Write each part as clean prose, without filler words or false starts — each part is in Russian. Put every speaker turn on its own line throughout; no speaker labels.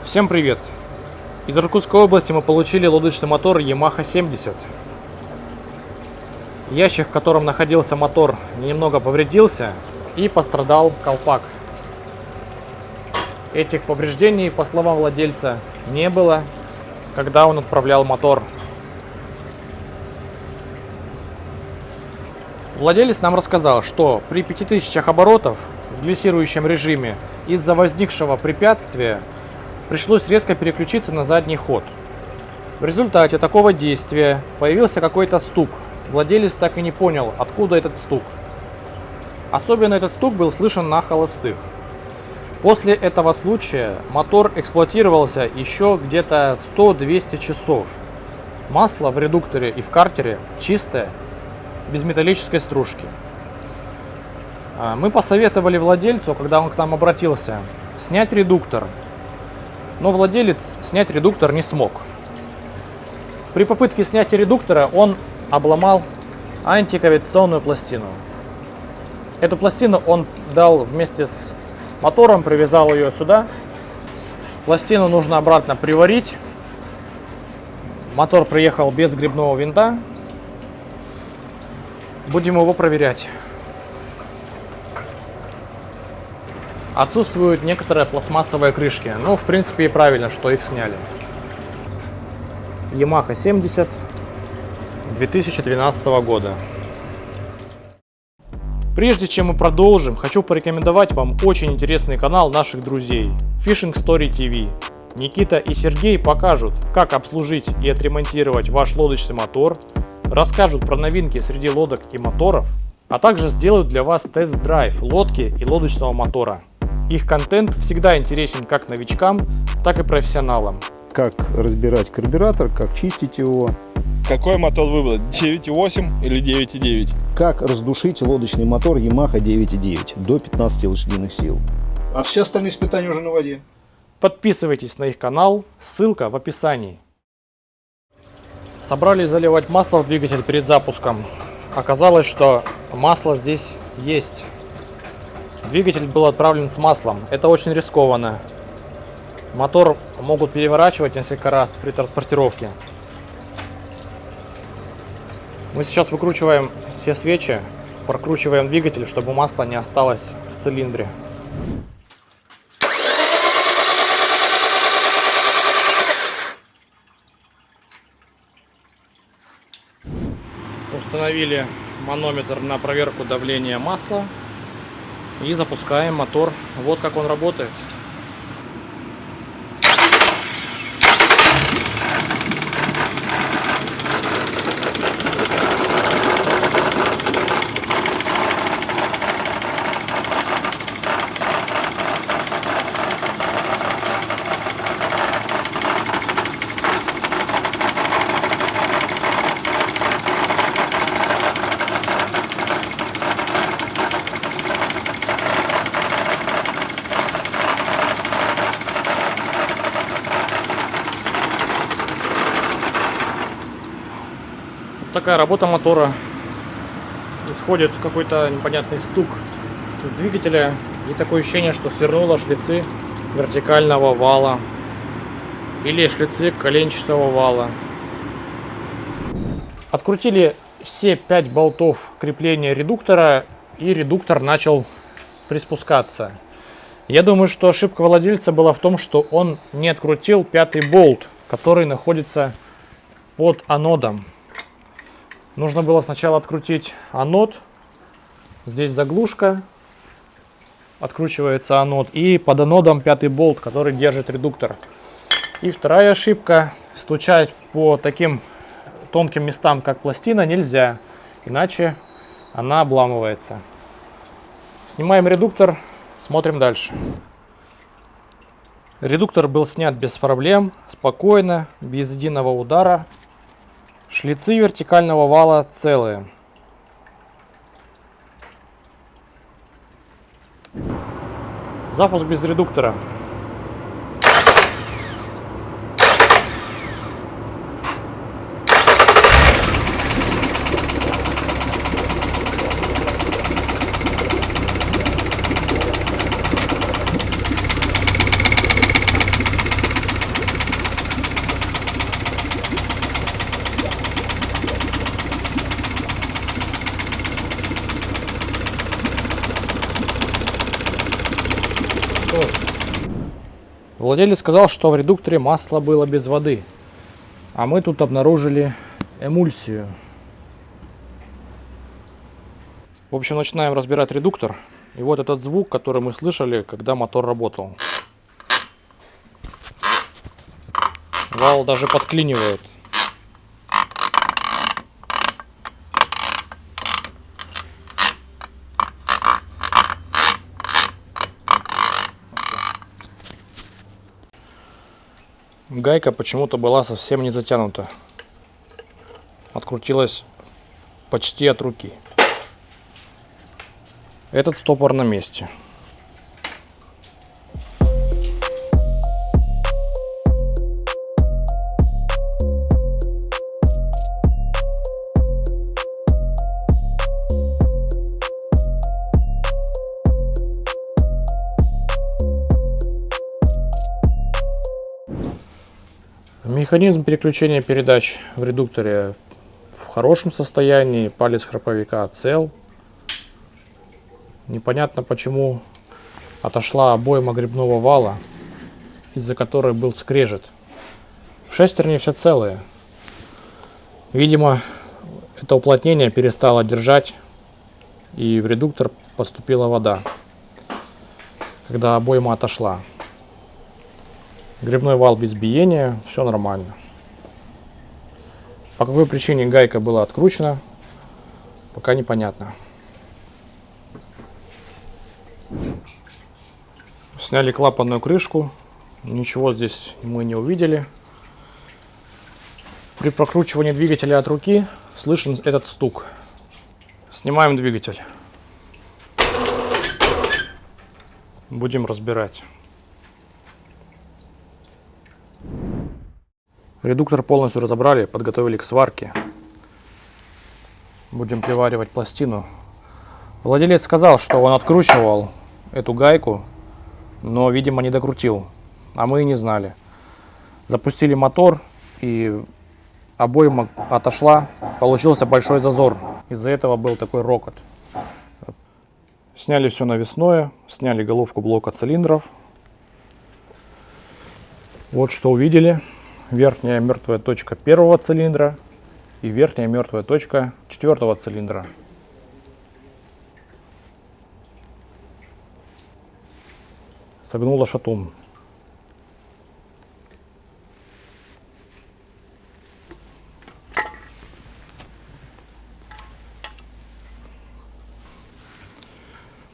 Всем привет! Из Иркутской области мы получили лодочный мотор Yamaha 70. Ящик, в котором находился мотор, немного повредился и пострадал колпак. Этих повреждений, по словам владельца, не было, когда он отправлял мотор. Владелец нам рассказал, что при 5000 оборотов в глиссирующем режиме из-за возникшего препятствия пришлось резко переключиться на задний ход. В результате такого действия появился какой-то стук. Владелец так и не понял, откуда этот стук. Особенно этот стук был слышен на холостых. После этого случая мотор эксплуатировался еще где-то 100-200 часов. Масло в редукторе и в картере чистое, без металлической стружки. Мы посоветовали владельцу, когда он к нам обратился, снять редуктор. Но владелец снять редуктор не смог. При попытке снятия редуктора он обломал антикавитационную пластину. Эту пластину он дал вместе с мотором, привязал ее сюда. Пластину нужно обратно приварить. Мотор приехал без грибного винта. Будем его проверять. Отсутствуют некоторые пластмассовые крышки. Ну, в принципе, и правильно, что их сняли. Yamaha 70 2012 года. Прежде чем мы продолжим, хочу порекомендовать вам очень интересный канал наших друзей Fishing Story TV. Никита и Сергей покажут, как обслужить и отремонтировать ваш лодочный мотор, расскажут про новинки среди лодок и моторов, а также сделают для вас тест-драйв лодки и лодочного мотора. Их контент всегда интересен как новичкам, так и профессионалам.
Как разбирать карбюратор, как чистить его.
Какой мотор выбрать, 9.8 или 9.9?
Как раздушить лодочный мотор Yamaha 9.9 до 15 лошадиных сил.
А все остальные испытания уже на воде.
Подписывайтесь на их канал, ссылка в описании. Собрались заливать масло в двигатель перед запуском. Оказалось, что масло здесь есть. Двигатель был отправлен с маслом. Это очень рискованно. Мотор могут переворачивать несколько раз при транспортировке. Мы сейчас выкручиваем все свечи, прокручиваем двигатель, чтобы масло не осталось в цилиндре. Установили манометр на проверку давления масла и запускаем мотор. Вот как он работает. Такая работа мотора. Исходит какой-то непонятный стук из двигателя и такое ощущение, что свернуло шлицы вертикального вала или шлицы коленчатого вала. Открутили все 5 болтов крепления редуктора, и редуктор начал приспускаться. Я думаю, что ошибка владельца была в том, что он не открутил 5-й болт, который находится под анодом. Нужно было сначала открутить анод. Здесь заглушка. Откручивается анод. И под анодом 5-й болт, который держит редуктор. И вторая ошибка. Стучать по таким тонким местам, как пластина, нельзя. Иначе она обламывается. Снимаем редуктор. Смотрим дальше. Редуктор был снят без проблем. Спокойно. Без единого удара. Шлицы вертикального вала целые. Запуск без редуктора. Владелец сказал, что в редукторе масло было без воды. А мы тут обнаружили эмульсию. В общем, начинаем разбирать редуктор. И вот этот звук, который мы слышали, когда мотор работал. Вал даже подклинивает. Гайка почему-то была совсем не затянута. Открутилась почти от руки. Этот стопор на месте. Механизм переключения передач в редукторе в хорошем состоянии, палец храповика цел. Непонятно, почему отошла обойма грибного вала, из-за которой был скрежет. Шестерни все целые. Видимо, это уплотнение перестало держать, и в редуктор поступила вода, когда обойма отошла. Грибной вал без биения, все нормально. По какой причине гайка была откручена, пока непонятно. Сняли клапанную крышку, ничего здесь мы не увидели. При прокручивании двигателя от руки слышен этот стук. Снимаем двигатель. Будем разбирать. Редуктор полностью разобрали, подготовили к сварке. Будем приваривать пластину. Владелец сказал, что он откручивал эту гайку, но, видимо, не докрутил, а мы и не знали. Запустили мотор, и обойма отошла, получился большой зазор. Из-за этого был такой рокот. Сняли все навесное, сняли головку блока цилиндров. Вот что увидели. Верхняя мертвая точка первого цилиндра и верхняя мертвая точка четвертого цилиндра. Согнула шатун.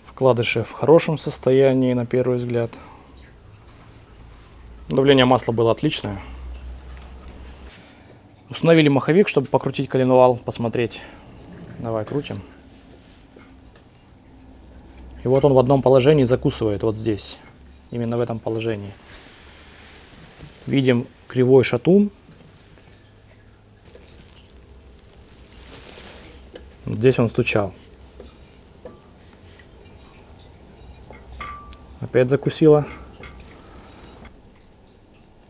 Вкладыши в хорошем состоянии на первый взгляд. Давление масла было отличное. Установили маховик, чтобы покрутить коленвал, посмотреть. Давай крутим. И вот он в одном положении закусывает, вот здесь. Именно в этом положении. Видим кривой шатун. Здесь он стучал. Опять закусило.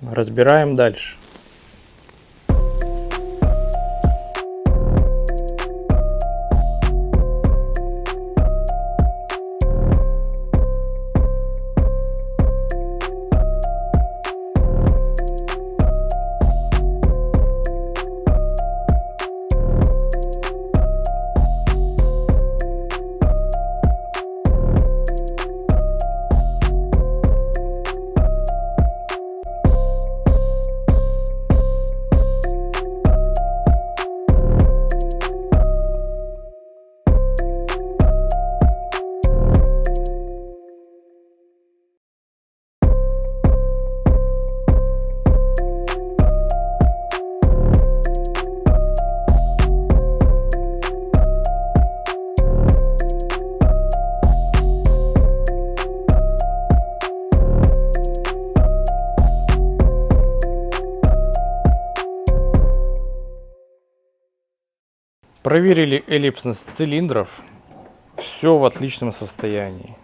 Разбираем дальше. Проверили эллипсность цилиндров. Все в отличном состоянии.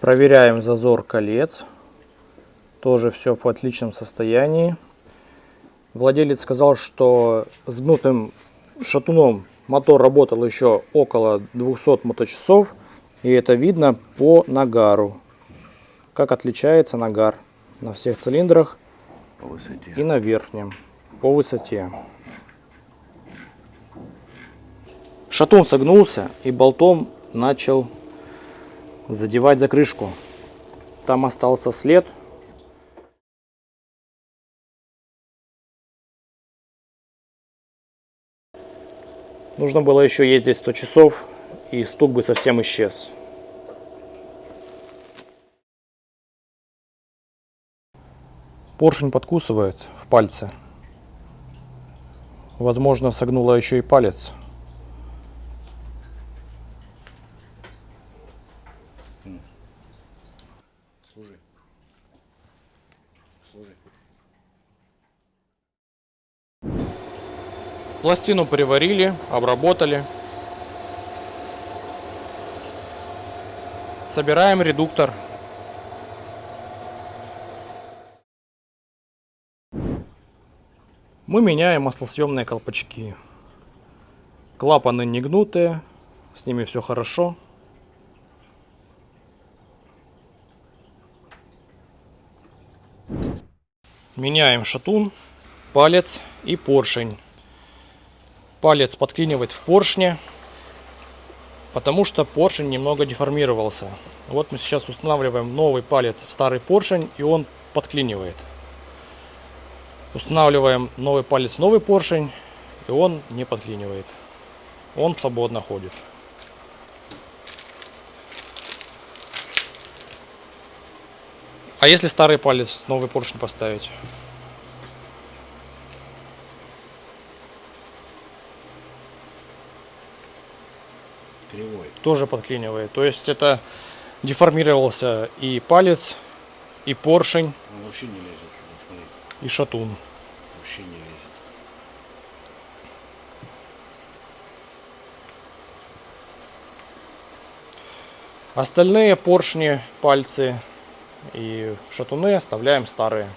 Проверяем зазор колец. Тоже все в отличном состоянии. Владелец сказал, что с гнутым шатуном мотор работал еще около 200 моточасов. И это видно по нагару. как отличается нагар на всех цилиндрах
По высоте.
и на верхнем по высоте. Шатун согнулся и болтом начал задевать за крышку. Там остался след. Нужно было еще ездить 100 часов, и стук бы совсем исчез. Поршень подкусывает в пальце. Возможно, согнуло еще и палец. Пластину приварили, обработали. Собираем редуктор. Мы меняем маслосъемные колпачки. Клапаны не гнутые, с ними все хорошо. Меняем шатун, палец и поршень. Палец подклинивает в поршне, потому что поршень немного деформировался. Вот мы сейчас устанавливаем новый палец в старый поршень, и он подклинивает. Устанавливаем новый палец в новый поршень, и он не подклинивает. Он свободно ходит. А если старый палец в новый поршень поставить?
Кривой.
Тоже подклинивает. То есть это деформировался и палец, и поршень,
Он вообще не лезет сюда, смотри.
и шатун.
Вообще не лезет.
Остальные поршни, пальцы и шатуны оставляем старые.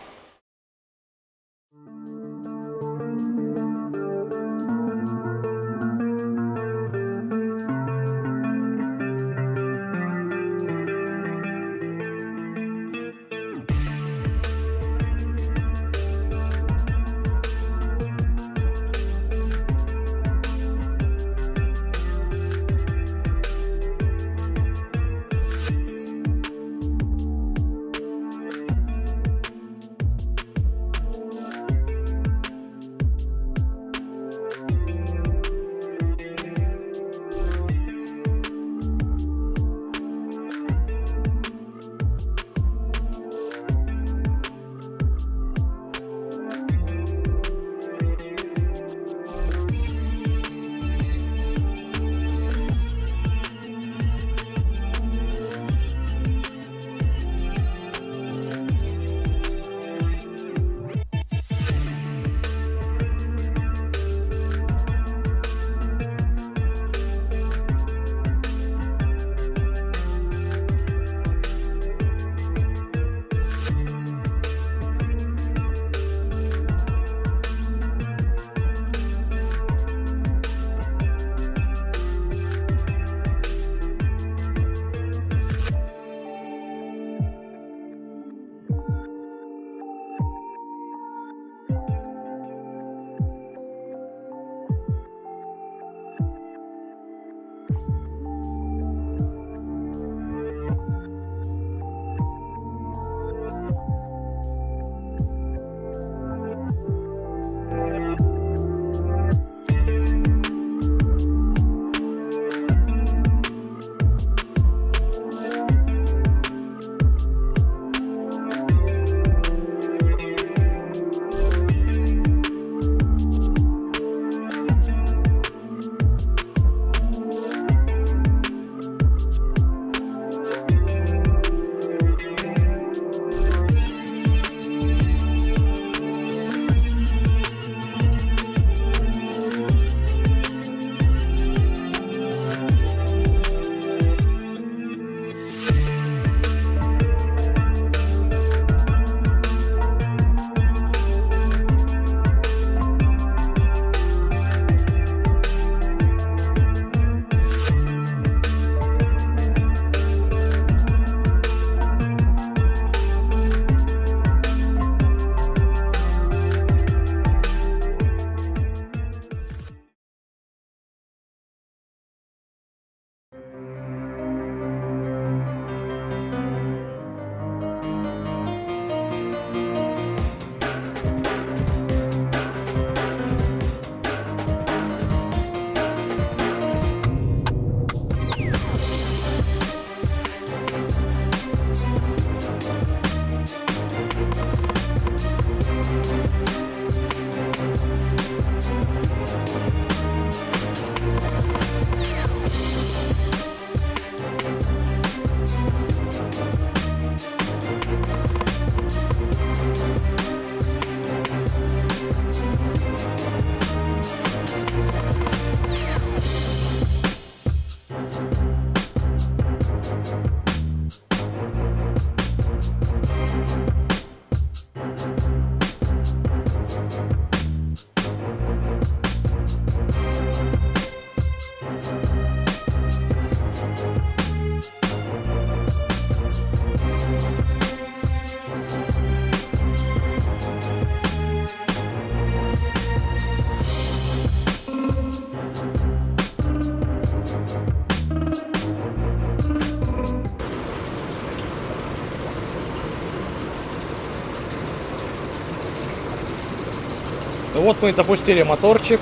Вот мы и запустили моторчик.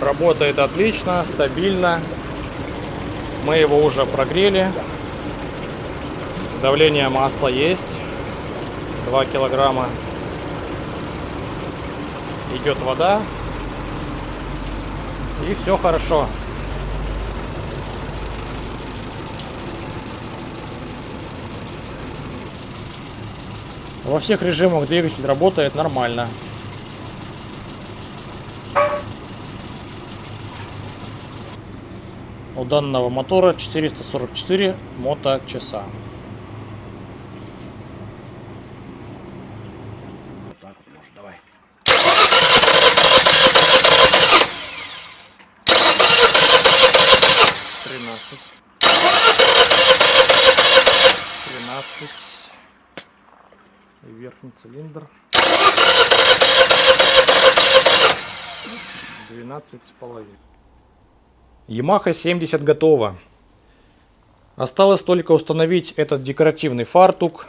Работает отлично, стабильно. Мы его уже прогрели. Давление масла есть. 2 килограмма. Идет вода. И все хорошо. Во всех режимах двигатель работает нормально. У данного мотора 444 моточаса.
Вот так вот, может, давай.
13. 13. И верхний цилиндр. 12,5. Yamaha 70 готова. Осталось только установить этот декоративный фартук.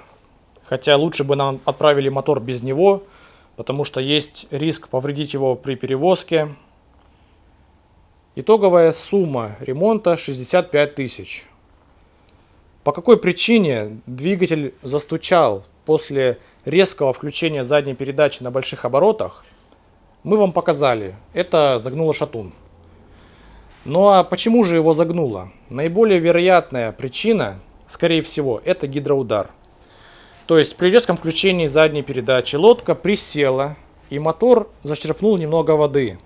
Хотя лучше бы нам отправили мотор без него, потому что есть риск повредить его при перевозке. Итоговая сумма ремонта 65 тысяч. По какой причине двигатель застучал после резкого включения задней передачи на больших оборотах, мы вам показали. Это загнуло шатун. Ну а почему же его загнуло? Наиболее вероятная причина, скорее всего, это гидроудар. То есть при резком включении задней передачи лодка присела, и мотор зачерпнул немного воды.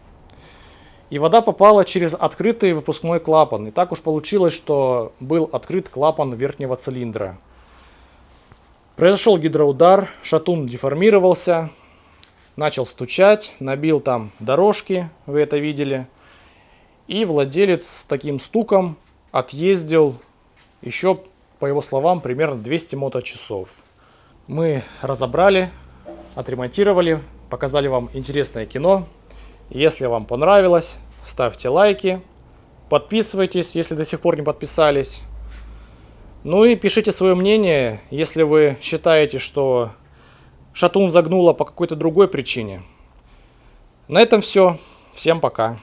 И вода попала через открытый выпускной клапан. И так уж получилось, что был открыт клапан верхнего цилиндра. Произошел гидроудар, шатун деформировался, начал стучать, набил там дорожки, вы это видели. И владелец с таким стуком отъездил еще, по его словам, примерно 200 моточасов. Мы разобрали, отремонтировали, показали вам интересное кино. Если вам понравилось, ставьте лайки, подписывайтесь, если до сих пор не подписались. Ну и пишите свое мнение, если вы считаете, что шатун загнуло по какой-то другой причине. На этом все. Всем пока.